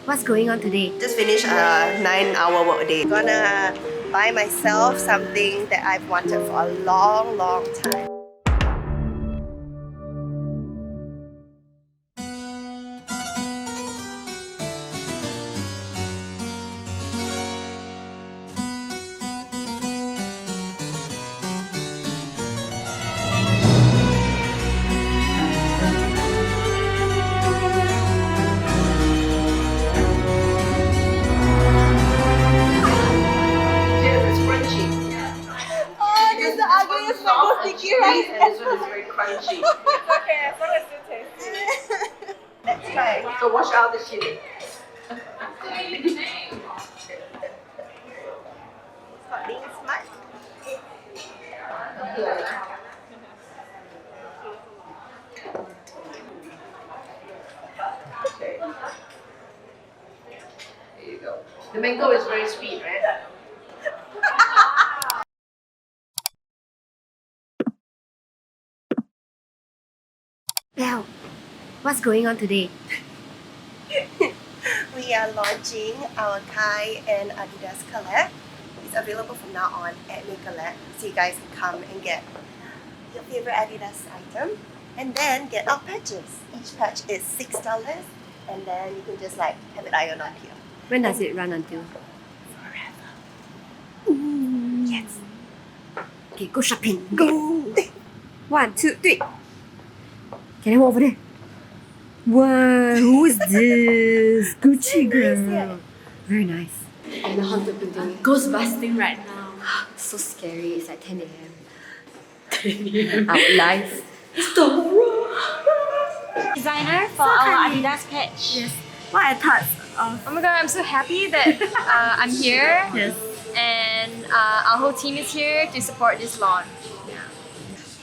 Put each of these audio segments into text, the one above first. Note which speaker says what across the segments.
Speaker 1: What's going on today?
Speaker 2: Just finished a 9-hour work day. Gonna buy myself something that I've wanted for a long time. Oh, this is the ugliest mango sticky rice.
Speaker 3: And this one is very crunchy.
Speaker 4: It's okay, as long as it's tasty.
Speaker 2: Let's try.
Speaker 3: So wash out the chili.
Speaker 2: Stop being smart.
Speaker 3: Okay. There you go. The mango is very sweet, right?
Speaker 1: Belle, what's going on today?
Speaker 2: We are launching our Kai and Adidas collab. It's available from now on at Makerlab. So you guys can come and get your favorite Adidas item and then get our patches. Each patch is $6 and then you can just like have it ironed on here.
Speaker 1: When does it run until?
Speaker 2: Forever. Yes.
Speaker 1: Okay, go shopping. Go! 1, 2, 3. Can I walk over there? Wow, who is this? Gucci girl. Very nice. I'm in the haunted building.
Speaker 4: Ghost busting right now.
Speaker 1: So scary. It's like 10 a.m. Out live.
Speaker 4: Designer for our Adidas patch.
Speaker 1: Yes. What are thoughts of?
Speaker 4: Oh my god, I'm so happy that I'm here.
Speaker 1: Yes.
Speaker 4: And our whole team is here to support this launch.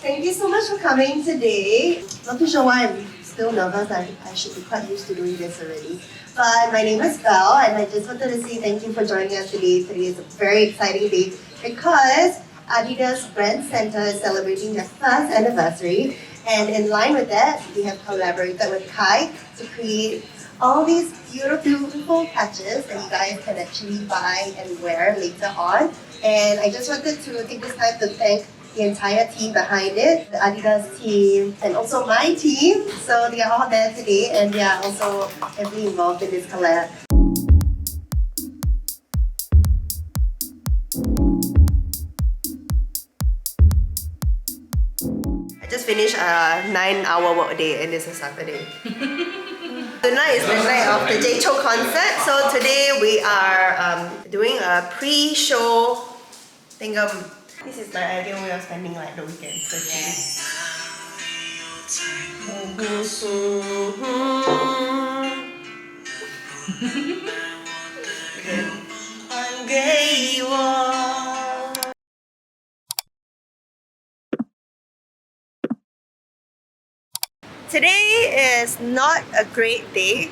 Speaker 2: Thank you so much for coming today. Not too sure why I'm still nervous. I should be quite used to doing this already. But my name is Belle and I just wanted to say thank you for joining us today. Today is a very exciting day because Adidas Brand Center is celebrating their first anniversary. And in line with that, we have collaborated with Kai to create all these beautiful patches that you guys can actually buy and wear later on. And I just wanted to take this time to thank the entire team behind it, the Adidas team, and also my team. So they are all there today and they are also heavily involved in this collab. I just finished a 9-hour work day and it's a Saturday. Tonight is the night of the Jay Chou concert, so today we are doing a pre-show thingam. This is my ideal way of spending like the weekend. So today is not a great day,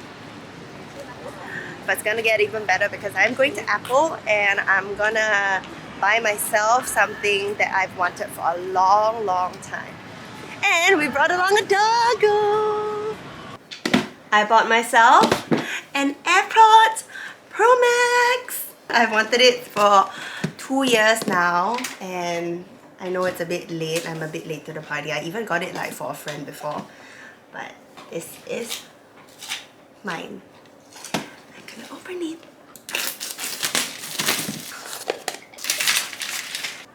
Speaker 2: but it's gonna get even better because I'm going to Apple and I'm gonna buy myself something that I've wanted for a long time. And we brought along a doggo. I bought myself an AirPods Pro Max. I've wanted it for 2 years now and I know it's a bit late. I'm a bit late to the party. I even got it like for a friend before. But this is mine. I'm gonna open it.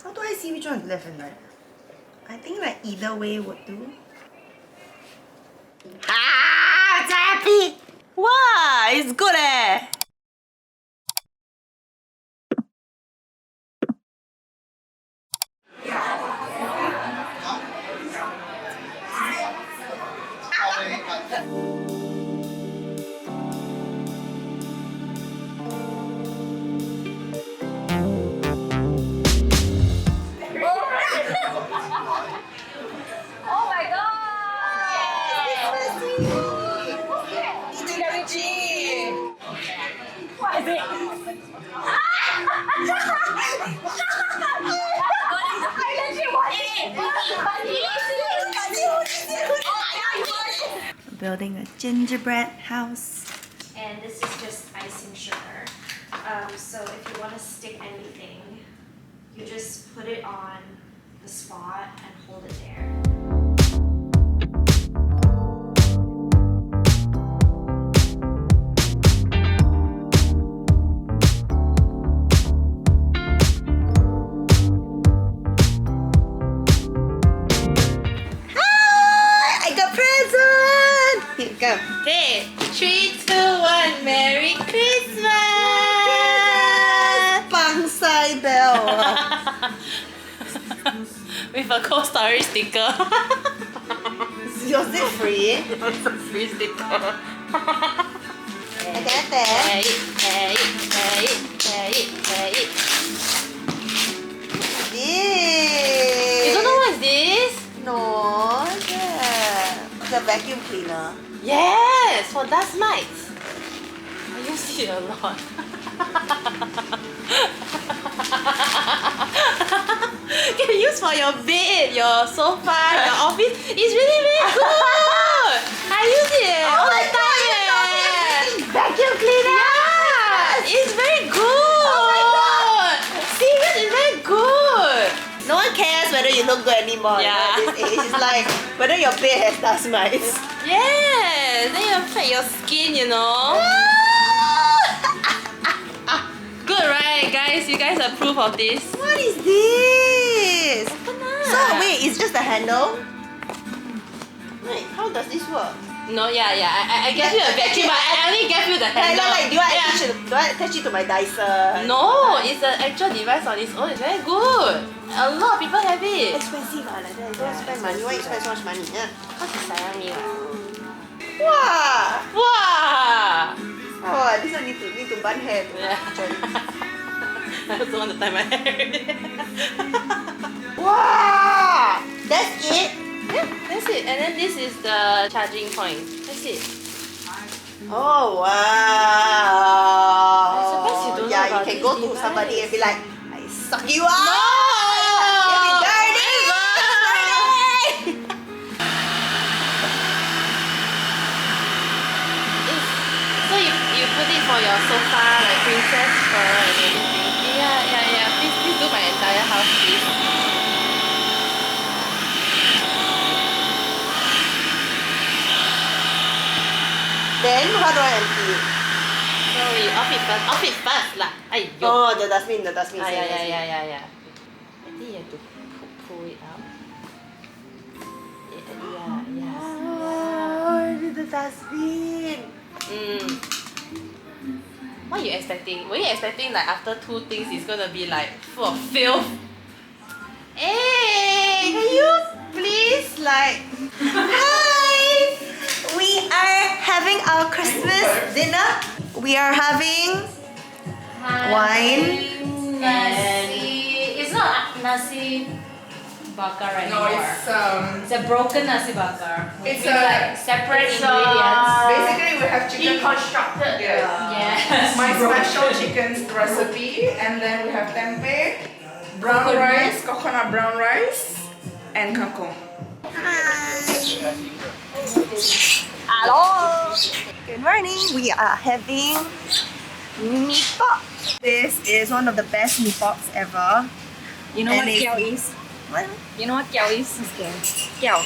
Speaker 2: How do I see which one is left and right? I think like either way would do. Ah, it's happy! Wow, it's good eh!
Speaker 4: Oh my god! What is it? I legit want it!
Speaker 2: Building a gingerbread house.
Speaker 5: and this is just icing sugar. So if you want to stick anything, you just put it on the spot and hold it there.
Speaker 2: I got present! Here, come.
Speaker 6: Okay, 3, 2, 1, Merry Christmas!
Speaker 2: Pang Sai Bell.
Speaker 6: With a Cold Story sticker.
Speaker 2: Yours is free.
Speaker 6: It's a free sticker.
Speaker 2: I got that.
Speaker 6: Hey, hey, hey, hey, hey.
Speaker 2: This.
Speaker 6: You don't know what is this?
Speaker 2: No, the vacuum cleaner.
Speaker 6: Yes, for dust mites. I use it a lot. Can use for your bed, your sofa, your office. It's really, really good. I use it all the time.
Speaker 2: Vacuum cleaner.
Speaker 6: Yeah, it's very good. Serious, it's very good.
Speaker 2: No one cares whether you look good anymore.
Speaker 6: Yeah.
Speaker 2: At this age, it's like whether your bed has dust mites.
Speaker 6: Yes, then you affect your skin, you know. Good, right, guys? You guys approve of this?
Speaker 2: What is this?
Speaker 6: Open up.
Speaker 2: So wait, it's just a handle? Wait, how does this work?
Speaker 6: No, yeah. I gave you a vacuum, but I only gave you the handle.
Speaker 2: Do I attach it to my Dyson?
Speaker 6: No, it's an actual device on its own. It's very good. A lot of people have it.
Speaker 2: Expensive like that. Don't spend money. Why you spend so much money? Yeah.
Speaker 6: Because you sayang me, right?
Speaker 2: Wow!
Speaker 6: Wow!
Speaker 2: Oh, this one need to bun hair.
Speaker 6: Yeah. I also want to tie my hair.
Speaker 2: Wow! That's it?
Speaker 6: Yeah, that's it. And then this is the charging point. That's it.
Speaker 2: Oh wow!
Speaker 6: I'm surprised you don't know
Speaker 2: Yeah, you
Speaker 6: about
Speaker 2: can
Speaker 6: this
Speaker 2: go to
Speaker 6: device.
Speaker 2: somebody and be like, I suck you up!
Speaker 6: No!
Speaker 2: You'll be dirty!
Speaker 6: So you put it for your sofa, like princess fur and everything. Yeah. Please do my entire house, please.
Speaker 2: Then how do I empty it?
Speaker 6: So we off it first lah. Aiyo.
Speaker 2: Oh, the dustbin.
Speaker 6: Yeah.
Speaker 2: Dustbin.
Speaker 6: I think you have to pull it out. Yeah.
Speaker 2: Oh, the dustbin.
Speaker 6: What are you expecting? Were you expecting like after 2 things it's gonna be like full of filth?
Speaker 2: Hey, can you please like... Hi! We are having our Christmas dinner. We are having wine.
Speaker 5: Nasi. It's not nasi bakar anymore.
Speaker 3: it's
Speaker 5: It's a broken nasi bakar.
Speaker 3: It's
Speaker 5: With, like separate
Speaker 3: it's
Speaker 5: ingredients.
Speaker 3: basically we have chicken.
Speaker 5: Deconstructed.
Speaker 3: Yeah.
Speaker 5: Yes.
Speaker 3: My special chicken recipe, and then we have tempeh, brown rice, coconut brown rice, and kangkong.
Speaker 2: Hello. Good morning. We are having mee pok. This is one of the best mee poks ever.
Speaker 1: You know
Speaker 2: And
Speaker 1: what
Speaker 2: it's-
Speaker 1: kiao is?
Speaker 2: What?
Speaker 1: You know what kiao is? Kiao.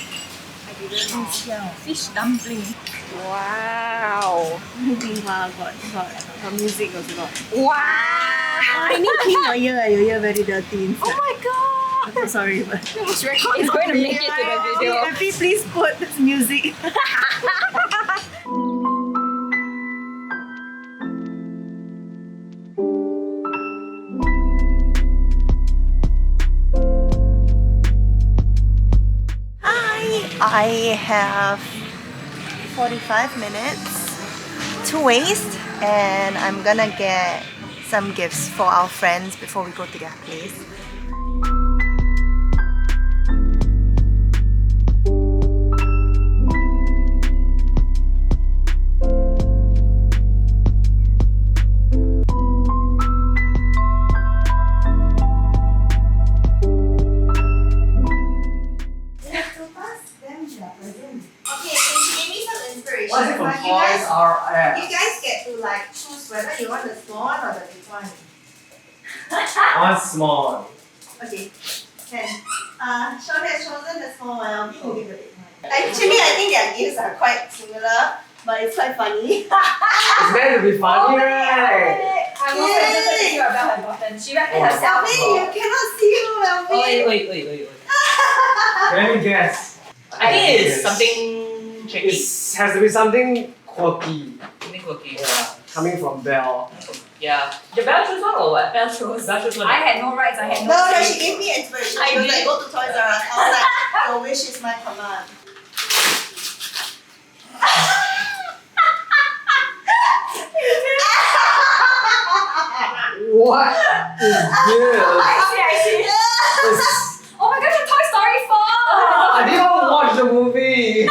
Speaker 1: Fish dumpling.
Speaker 2: Wow.
Speaker 1: Wow, got music also got. Wow! I need to clean your ear. Your ear very dirty. Inside.
Speaker 2: Oh my god.
Speaker 1: I'm so sorry, but
Speaker 2: It's recording.
Speaker 1: it's going to make it to the video.
Speaker 2: Please put this music. I have 45 minutes to waste, and I'm gonna get some gifts for our friends before we go to their place. Okay, can you give me some inspiration?
Speaker 7: What's it from
Speaker 2: but
Speaker 7: Toys R Us?
Speaker 2: you guys get to like choose whether you want the small one or the big one.
Speaker 7: One small.
Speaker 2: Okay. Then, Sean has chosen the small one. I'll be moving the big one. Actually, I think their gifts are quite similar, but it's quite funny.
Speaker 7: It's meant to be funny, right?
Speaker 4: I'm also interested to see what Belle has gotten. She wrapped it herself.
Speaker 2: Melvin, you cannot see who Melvin.
Speaker 6: Oh, wait.
Speaker 7: Let me guess.
Speaker 6: I think it's
Speaker 7: Yes.
Speaker 6: something tricky.
Speaker 7: It has to be something quirky.
Speaker 6: Something quirky.
Speaker 7: Yeah, coming from Belle.
Speaker 6: Yeah. The Belle choose one or what?
Speaker 4: Belle chose.
Speaker 6: Belle choose one.
Speaker 4: I had no rights. I had no.
Speaker 2: No,
Speaker 4: say.
Speaker 2: she gave me inspiration.
Speaker 4: I
Speaker 2: She was
Speaker 4: did.
Speaker 2: like, go to Toys R Us. I was like, your wish is my command.
Speaker 7: What is this?
Speaker 4: I see.
Speaker 7: It's-
Speaker 4: Oh my gosh, a Toy Story 4!
Speaker 7: I didn't even watch the movie.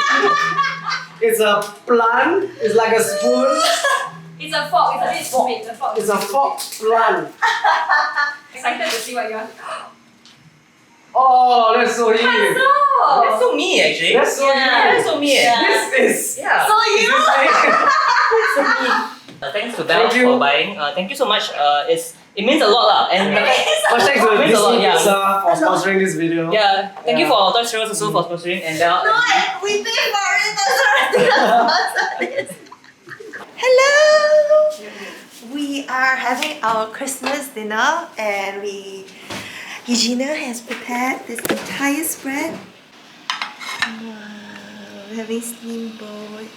Speaker 7: It's a plant. It's like a spoon.
Speaker 4: It's a fork. It's a bit stupid. The fork.
Speaker 7: It's a fork plant.
Speaker 4: Excited to see what you want.
Speaker 7: Oh, that's so you.
Speaker 6: That's so me actually.
Speaker 7: That's so
Speaker 6: That's
Speaker 7: you.
Speaker 6: so me.
Speaker 7: This is.
Speaker 6: Yeah.
Speaker 2: So you.
Speaker 6: Thanks to Belle
Speaker 7: Thank you.
Speaker 6: for buying. Thank you so much. It means a lot lah. And
Speaker 7: Much thanks to
Speaker 6: It means a lot,
Speaker 7: Disney
Speaker 6: yeah.
Speaker 7: Pizza for sponsoring this video.
Speaker 6: yeah, thank you
Speaker 7: Yeah.
Speaker 6: for Toys R Us also for sponsoring and Belle.
Speaker 2: No, we pay for it. That's Hello. We are having our Christmas dinner, and Eugenia has prepared this entire spread. Wow, we're having steamboat.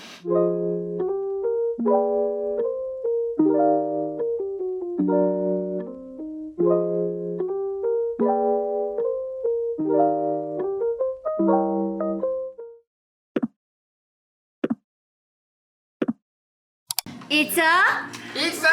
Speaker 1: It's a
Speaker 3: It's a